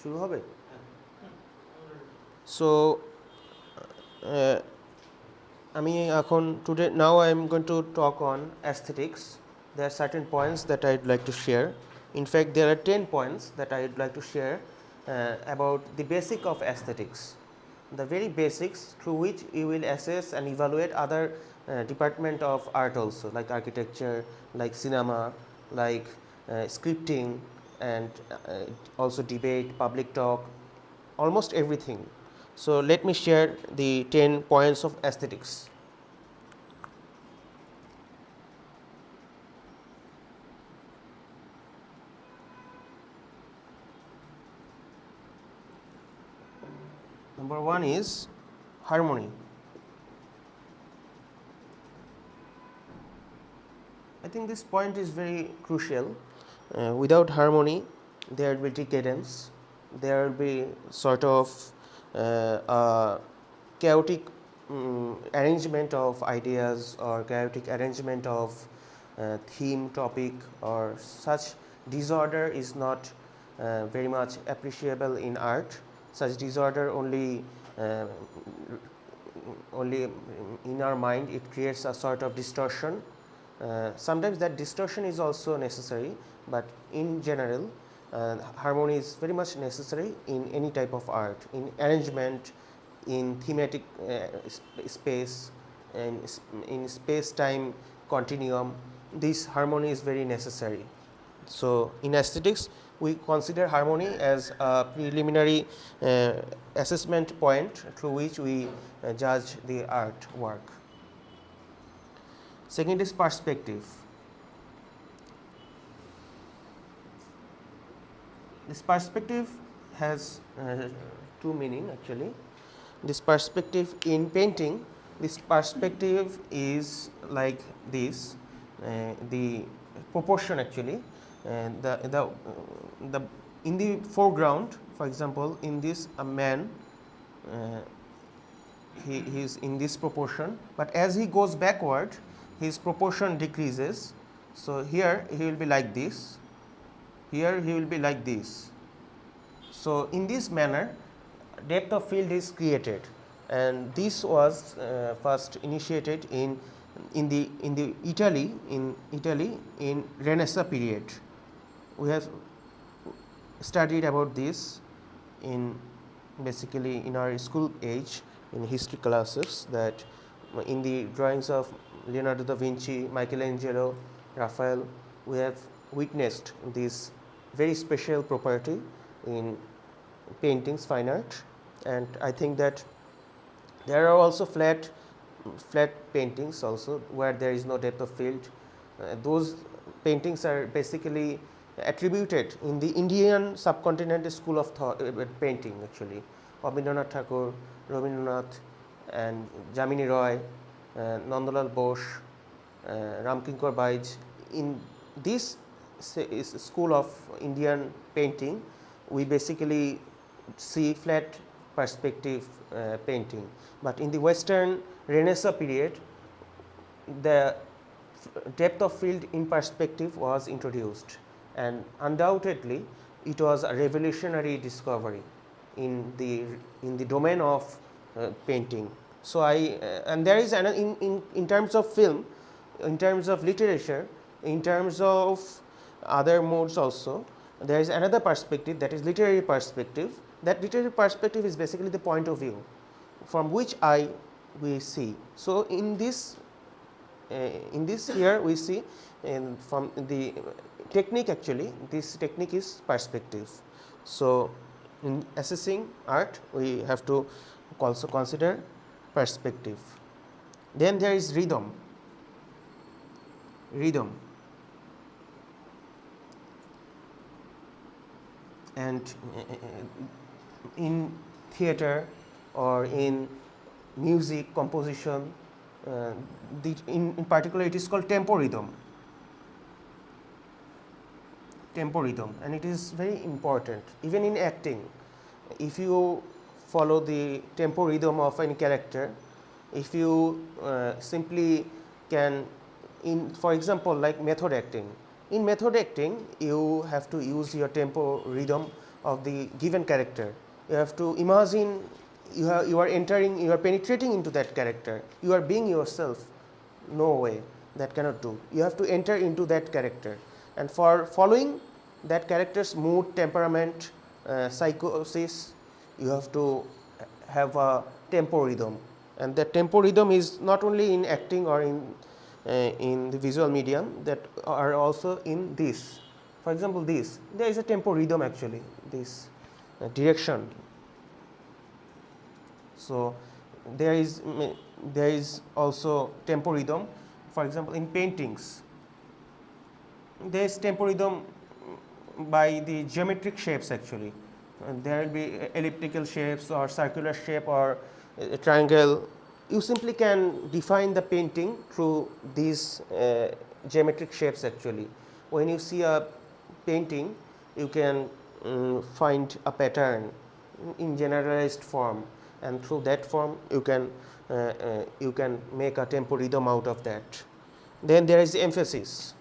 শুরু হবে? So now I am going to talk on aesthetics. There are certain points that I would like to share. In fact, there are 10 points that I would like to share about the basic of aesthetics, the very basics through which you will assess and evaluate other department of art also, like architecture, like cinema, like scripting, and also debate, public talk, almost everything. So let me share the 10 points of aesthetics. Number 1 is harmony. I think this point is very crucial. Without harmony, there will be decadence. There will be sort of a chaotic arrangement of ideas, or chaotic arrangement of theme, topic, or such disorder is not very much appreciable in art. Such disorder only in our mind, it creates a sort of distortion. Sometimes that distortion is also necessary, but in general, harmony is very much necessary in any type of art, in arrangement, in thematic space, and in space-time continuum. This harmony is very necessary. So in aesthetics, we consider harmony as a preliminary assessment point through which we judge the artwork. Second is perspective. This perspective has two meaning actually. This perspective in painting, this perspective is like this, the proportion actually, the in the foreground, for example, in this a man, he is in this proportion, but as he goes backward, his proportion decreases. So here he will be like this, here he will be like this. So in this manner, depth of field is created, and this was first initiated in Italy in Renaissance period. We have studied about this in basically in our school age in history classes, that in the drawings of Leonardo da Vinci, Michelangelo, Raphael, we have witnessed this very special property in paintings, fine art. And I think that there are also flat paintings also, where there is no depth of field. Those paintings are basically attributed in the Indian subcontinent school of thought, painting actually. Rabindranath Tagore, Rabindranath, and Jamini Roy, Nandalal Bose, Ramkinkar Baij. In this school of Indian painting, we basically see flat perspective painting. But in the Western Renaissance period, the depth of field in perspective was introduced, and undoubtedly it was a revolutionary discovery in the domain of painting. So and there is in terms of film, in terms of literature, in terms of other modes also, there is another perspective, that is literary perspective. That literary perspective is basically the point of view from which we see. So in this here we see from the technique, actually this technique is perspective. So in assessing art, we have to also consider perspective. Then there is rhythm. And in theater or in music composition, in particular it is called tempo rhythm, and it is very important. Even in acting, if you follow the tempo rhythm of any character, if you simply can, for example, like method acting. In method acting, you have to use your tempo rhythm of the given character. You have to imagine you are entering, you are penetrating into that character. You are being yourself. No way, that cannot do. You have to enter into that character, and for following that character's mood, temperament, psychosis, you have to have a tempo rhythm, and that tempo rhythm is not only in acting or in the visual medium, that are also in this. For example, this, there is a tempo rhythm actually, this direction. So there is also tempo rhythm. For example, in paintings, there is tempo rhythm by the geometric shapes actually. There will be elliptical shapes or circular shape or a triangle. You simply can define the painting through these geometric shapes actually. When you see a painting, you can find a pattern in generalized form, and through that form you can make a tempo rhythm out of that. Then there is emphasis.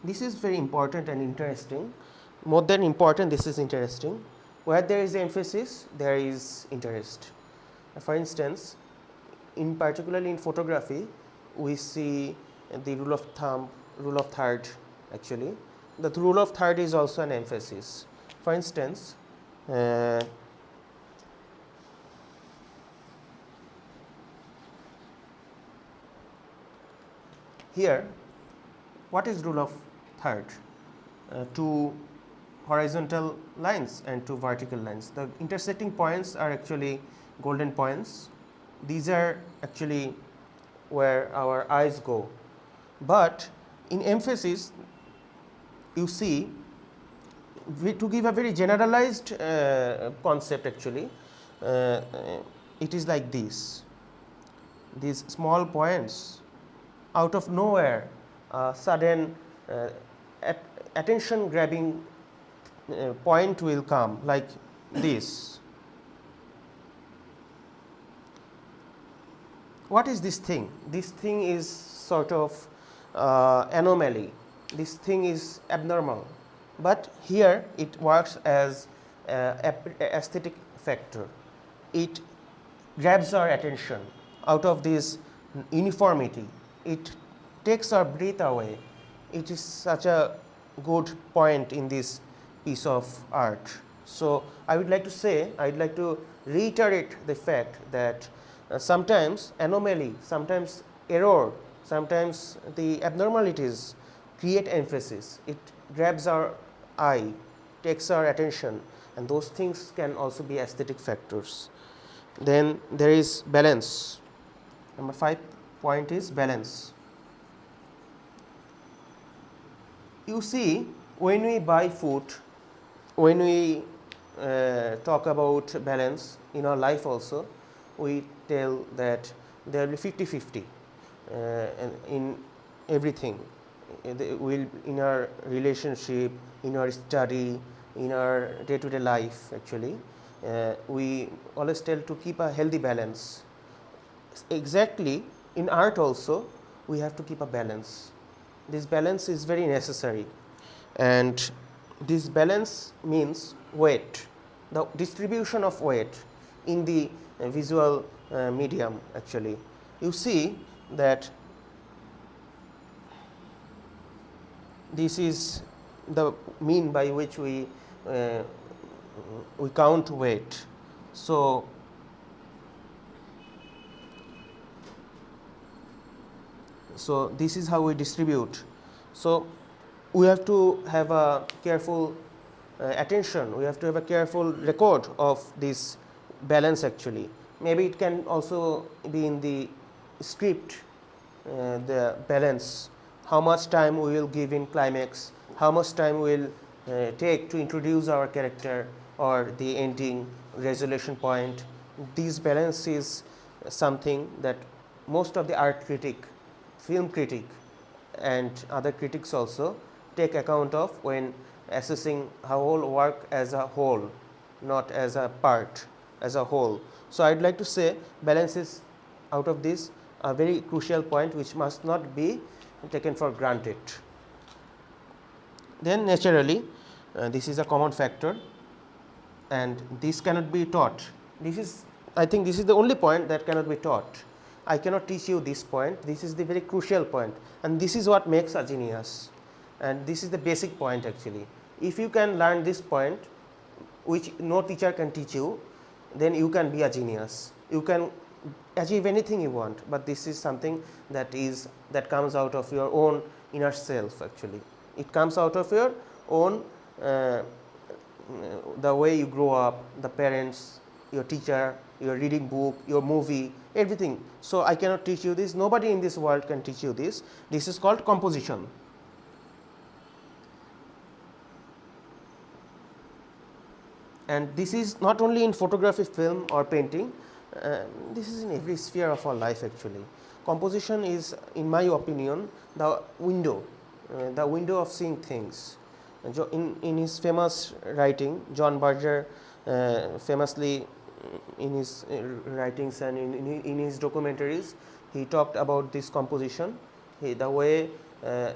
This is very important and interesting. More than important, this is interesting. Where there is emphasis, there is interest. For instance, in particularly in photography, we see the rule of thumb, rule of third actually. The rule of third is also an emphasis. For instance, here, what is rule of third? Two horizontal lines and two vertical lines. The intersecting points are actually golden points. These are actually where our eyes go. But in emphasis, you see, to give a very generalized concept actually, it is like this. These small points, out of nowhere, sudden attention grabbing point will come like this. What is this thing? This thing is sort of anomaly. This thing is abnormal, but here it works as aesthetic factor. It grabs our attention out of this uniformity. It takes our breath away. It is such a good point in this piece of art. So I would like to say, I would like to reiterate the fact that sometimes anomaly, sometimes error, sometimes the abnormalities create emphasis. It grabs our eye, takes our attention, and those things can also be aesthetic factors. Then there is balance. Number 5 point is balance. You see, when we buy food, when we talk about balance in our life also, we tell that there will be 50-50 in everything. In our relationship, in our study, in our day-to-day life actually, we always tell to keep a healthy balance. Exactly, in art also, we have to keep a balance. This balance is very necessary, and this balance means weight, the distribution of weight in the visual medium actually. You see that this is the mean by which we count weight. So this is how we distribute. So we have to have a careful attention. We have to have a careful record of this balance actually. Maybe it can also be in the script, the balance. How much time we will give in climax, how much time we will take to introduce our character or the ending resolution point. This balance is something that most of the art critic, film critic, and other critics also take account of when assessing a whole work as a whole, not as a part, as a whole. So I'd like to say balance is out of this a very crucial point which must not be taken for granted. Then naturally this is a common factor, and this cannot be taught. This is, I think this is the only point that cannot be taught. I cannot teach you this point. This is the very crucial point, and this is what makes a genius, and this is the basic point actually. If you can learn this point, which no teacher can teach you, then you can be a genius. You can achieve anything you want, but this is something that comes out of your own inner self actually. It comes out of your own the way you grow up, the parents, your teacher, your reading book, your movie, everything. So I cannot teach you this. Nobody in this world can teach you this. This is called composition. And this is not only in photography, film or painting, this is in every sphere of our life actually. Composition is, in my opinion, the window of seeing things. In his famous writing, John Berger famously in his writings and in his documentaries, he talked about this composition, the way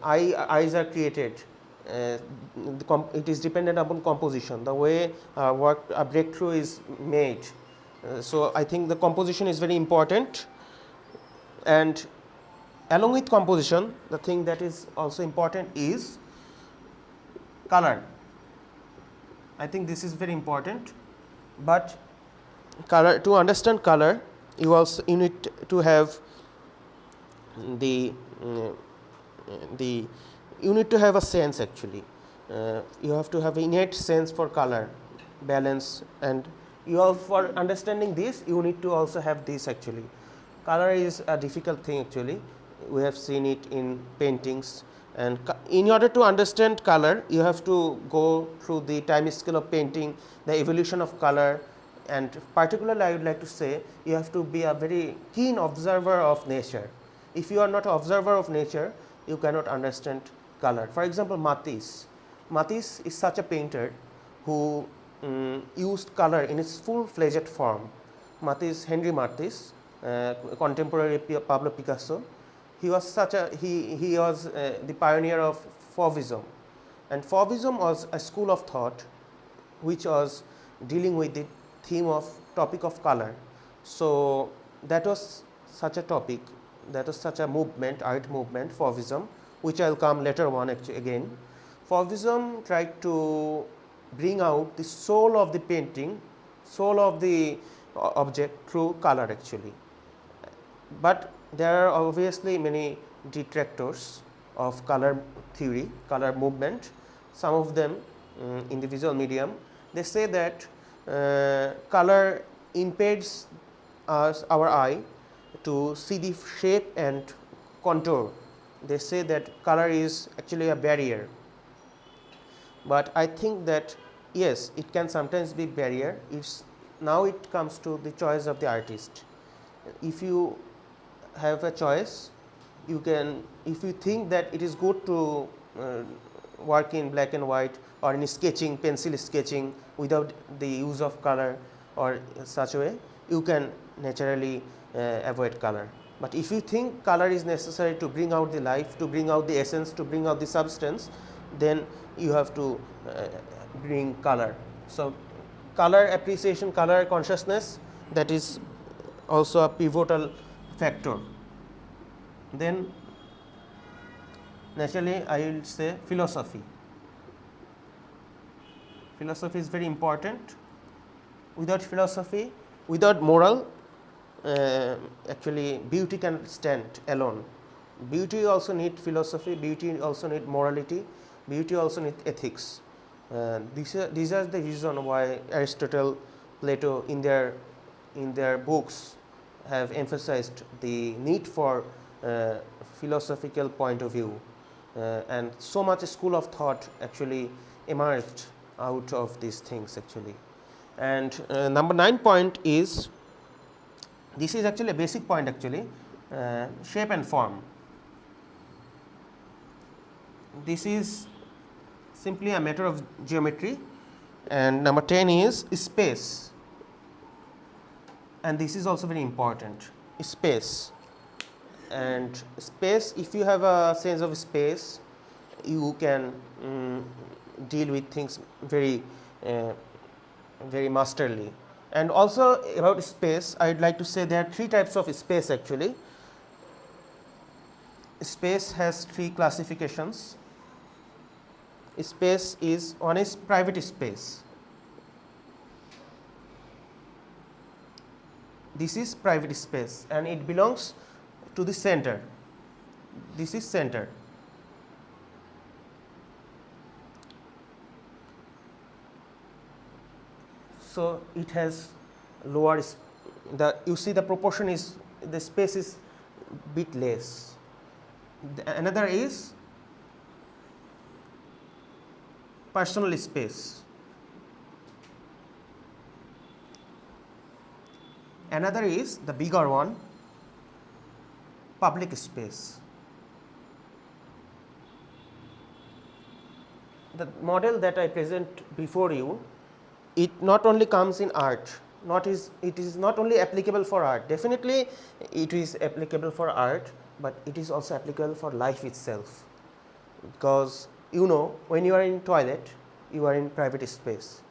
eyes are created. It is dependent upon composition, the way a breakthrough is made. So I think the composition is very important, and along with composition, the thing that is also important is color. I think this is very important, but color, to understand color, you need to have you need to have a sense actually. You have to have innate sense for color, balance, and for understanding this, you need to also have this actually. Color is a difficult thing actually. We have seen it in paintings, and in order to understand color, you have to go through the time scale of painting, the evolution of color, and particularly I would like to say you have to be a very keen observer of nature. If you are not an observer of nature, you cannot understand color. For example, Matisse is such a painter who used color in its full-fledged form. Henri Matisse, contemporary Pablo Picasso, he was the pioneer of Fauvism, and Fauvism was a school of thought which was dealing with the topic of color. So that was such a topic, that was such a movement, art movement, Fauvism, which I will come later on again. Fauvism tried to bring out the soul of the painting, soul of the object through color actually. But there are obviously many detractors of color theory, color movement. Some of them in the visual medium, they say that color impedes our eye to see the shape and contour. They say that color is actually a barrier. But I think that yes, it can sometimes be barrier. Now it comes to the choice of the artist. If you have a choice, you can, if you think that it is good to work in black and white or in sketching, pencil sketching without the use of color or such a way, you can naturally avoid color. But if you think color is necessary to bring out the life, to bring out the essence, to bring out the substance, then you have to bring color. So color appreciation, color consciousness, that is also a pivotal factor. Then naturally I will say philosophy. Philosophy is very important. Without philosophy, without moral, actually beauty can stand alone. Beauty also need philosophy, beauty also need morality, beauty also need ethics. These are the reason why Aristotle, Plato in their books have emphasized the need for philosophical point of view, and so much school of thought actually emerged out of these things actually. And number 9 point is, this is actually a basic point actually, shape and form. This is simply a matter of geometry. And number 10 is space, and this is also very important, space. and space, if you have a sense of space, you can deal with things very very masterly. And also about space, I would like to say there are three types of space actually. Space has three classifications. Space is, one is private space. This is private space and it belongs to the center. This is center. So it has lower, you see the proportion is, the space is bit less. Another is personal space. Another is the bigger one, public space. The model that I present before you, it not only comes in art, it is not only applicable for art, definitely it is applicable for art, but it is also applicable for life itself. Because you know, when you are in toilet, you are in private space.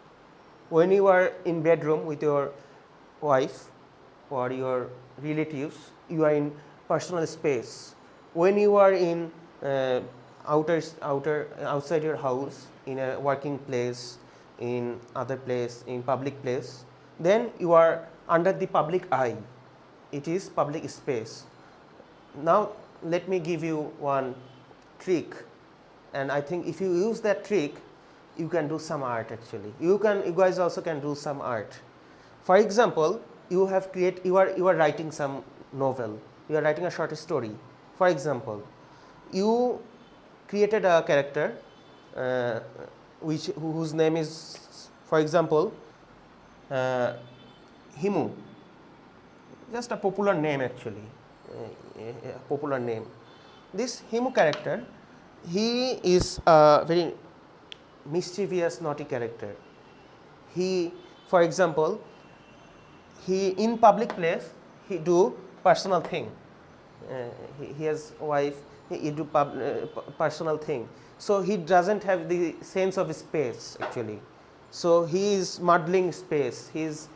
When you are in bedroom with your wife or your relatives, you are in personal space. When you are in outside your house, in a working place, in other place, in public place, then you are under the public eye. It is public space. Now let me give you one trick, and I think if you use that trick, you can do some art actually. You guys also can do some art. For example, you are writing some novel, you are writing a short story. For example, you created a character whose name is, for example, Himu, just a popular name actually, a popular name. This Himu character, he is a very mischievous, naughty character. He, for example, he in public place, he do personal thing. He has wife, he do personal thing. So he doesn't have the sense of space actually. So he is muddling space. He's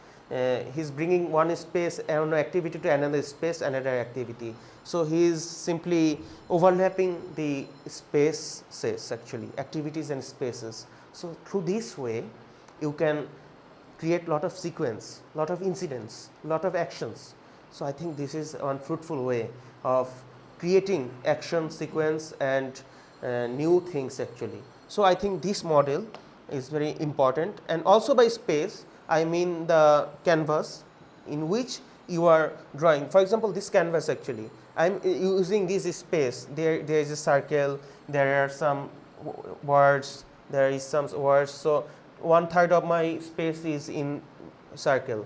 bringing one space, one activity to another space, another activity. So he is simply overlapping the spaces actually, activities and spaces. So through this way, you can create lot of sequence, lot of incidents, lot of actions. So I think this is one fruitful way of creating action sequence and new things actually. So I think this model is very important, and also by space I mean the canvas in which you are drawing. For example, this canvas actually, I am using this space. There is a circle, there are some words, there is some words. So 1/3 of my space is in circle,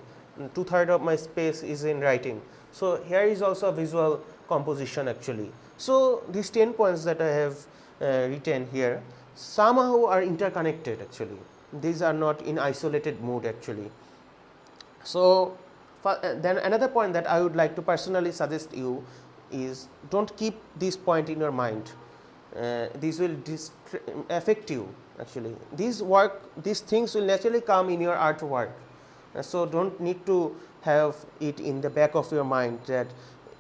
2/3 of my space is in writing. So here is also a visual composition actually. So these 10 points that I have written here somehow are interconnected actually. These are not in isolated mode actually. So then another point that I would like to personally suggest you is, don't keep this point in your mind. These will affect you actually. These things will naturally come in your artwork. So don't need to have it in the back of your mind that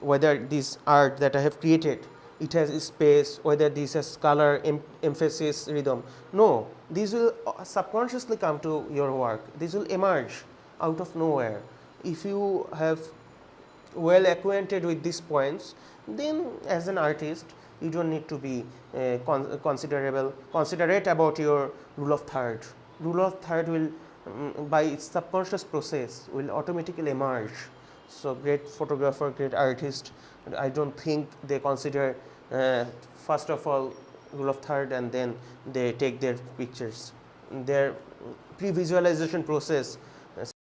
whether this art that I have created, it has space, whether this has color, emphasis, rhythm. No, these will subconsciously come to your work. These will emerge out of nowhere. If you have well acquainted with these points, then as an artist, you don't need to be considerate about your rule of third. Rule of third will, by its subconscious process, will automatically emerge. So great photographer, great artist, I don't think they consider first of all rule of third and then they take their pictures. Their pre-visualization process